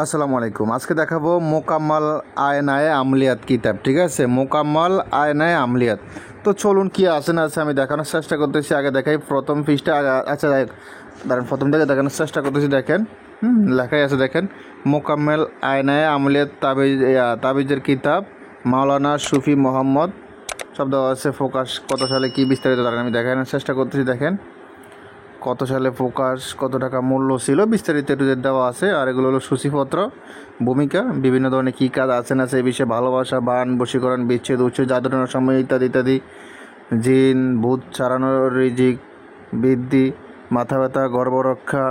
আসসালামু আলাইকুম। আজকে দেখাবো মোকাম্মল আয়নায়ে আমলিয়াত কিতাব। ঠিক আছে, মোকাম্মল আয়নায়ে আমলিয়াত। তো চলুন কি আছে না আছে আমি দেখানোর চেষ্টা করতেছি। আগে দেখাই প্রথম পৃষ্ঠা। আচ্ছা দাঁড়ান, প্রথম থেকে দেখানোর চেষ্টা করতেছি। দেখেন, লেখাই আছে দেখেন, মোকাম্মল আয়নায়ে আমলিয়াত তাবিজের কিতাব, মাওলানা সুফি মোহাম্মদ। সব দেওয়া আছে, ফোকাস কত সালে কি বিস্তারিত দাঁড়ান আমি দেখানোর চেষ্টা করতেছি। দেখেন কত সালে ফোকাস, কত টাকা মূল্য ছিল, বিস্তারিত দেওয়া আছে। আর এগুলো হলো সূচিপত্র, ভূমিকা, বিভিন্ন ধরনের কী কাজ আছে না এই বিষয়ে, ভালোবাসা, বান, বশীকরণ, বিচ্ছেদ, উচ্ছেদ, জাদুটনার সময় ইত্যাদি ইত্যাদি, জিন ভূত ছাড়ানোর, রিজিক বৃদ্ধি, মাথা ব্যথা, গর্ভরক্ষা,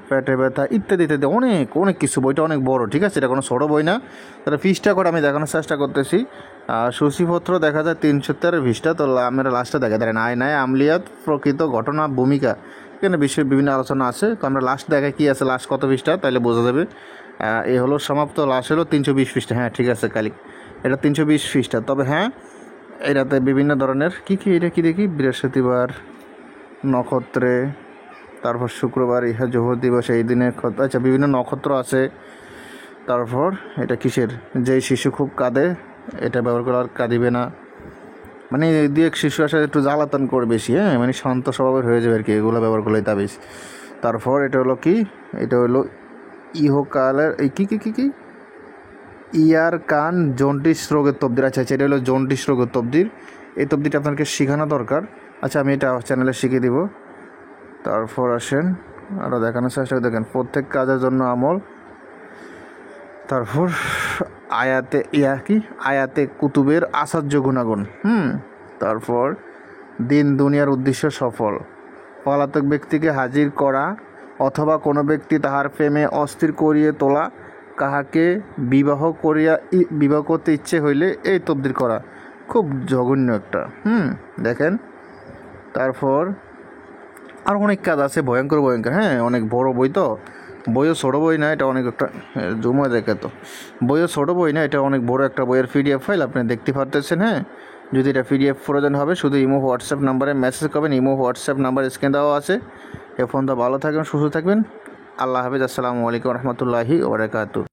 পেটে ব্যথা ইত্যাদি ইত্যাদি, অনেক অনেক কিছু। বইটা অনেক বড়, ঠিক আছে, এটা কোনো ছোটো বই না। তাহলে পৃষ্ঠা করে আমি দেখানোর চেষ্টা করতেছি। সূচিপত্র দেখা যায় 313 পৃষ্ঠা। তো আমরা লাস্টে দেখা দেন আয়নায়ে আমলিয়াত, প্রকৃত ঘটনা, ভূমিকা, এখানে বিষয়ে বিভিন্ন আলোচনা আছে। তো আমরা লাস্ট দেখাই কী আছে, লাস্ট কত পৃষ্ঠা, তাহলে বোঝা যাবে। এ হলো সমাপ্ত, লাস্ট হলো 320 পৃষ্ঠা। হ্যাঁ ঠিক আছে কালিক, এটা 320 পৃষ্ঠা। তবে হ্যাঁ, এটাতে বিভিন্ন ধরনের এটা কি দেখি, বৃহস্পতিবার নক্ষত্রে, তারপর শুক্রবার ইহা জোহর দিবস, এই দিনে আচ্ছা বিভিন্ন নক্ষত্র আছে। তারপর এটা কিসের, যেই শিশু খুব কাঁদে এটা ব্যবহার করা আর কাঁদিবে না, মানে দু এক শিশু আসলে একটু জ্বালাতন করে বেশি, মানে শান্ত স্বভাবের হয়ে যাবে আর কি, এগুলো ব্যবহার করলে তাবিজ। তারপর এটা হলো কি, এটা হলো ইহকালের এই কি ইয়ার কান জন্ডিস রোগের তবদির। আচ্ছা এটা হলো জন্ডিস রোগের তবদির। এই তবদিরটা আপনাকে শেখানো দরকার। আচ্ছা আমি এটা চ্যানেলে শিখিয়ে দিব। তারপর আসেন আরও দেখানোর চেষ্টা করে। দেখেন প্রত্যেক কাজের জন্য আমল। তারপর আয়াতে কুতুবের আচার্য গুণাগুণ। তারপর দিন দুনিয়ার উদ্দেশ্য সফল, পলাতক ব্যক্তিকে হাজির করা অথবা কোনো ব্যক্তি তাহার প্রেমে অস্থির করিয়ে তোলা, কাহাকে বিবাহ করতে ইচ্ছে হইলে এই তবদির করা। খুব জঘন্য একটা। দেখেন তারপর আর অনেক কাজ আছে, ভয়ঙ্কর ভয়ঙ্কর। হ্যাঁ অনেক বড় বই, তো বইও ছোটো বই না, এটা অনেক একটা জমা দেখে, তো বইও ছোটো বই না, এটা অনেক বড় একটা বইয়ের পিডিএফ ফাইল আপনি দেখতে পারতেছেন। হ্যাঁ যদি এটা পিডিএফ প্রয়োজন হবে শুধু ইমো হোয়াটসঅ্যাপ নাম্বারে মেসেজ করবেন। ইমো হোয়াটসঅ্যাপ নাম্বার স্ক্রিন দেওয়া আছে। এ ফোনটা ভালো থাকবেন, সুস্থ থাকবেন। আল্লাহ হাফেজ। আসসালামু আলাইকুম রহমতুল্লাহি ওয়া বারাকাতুহু।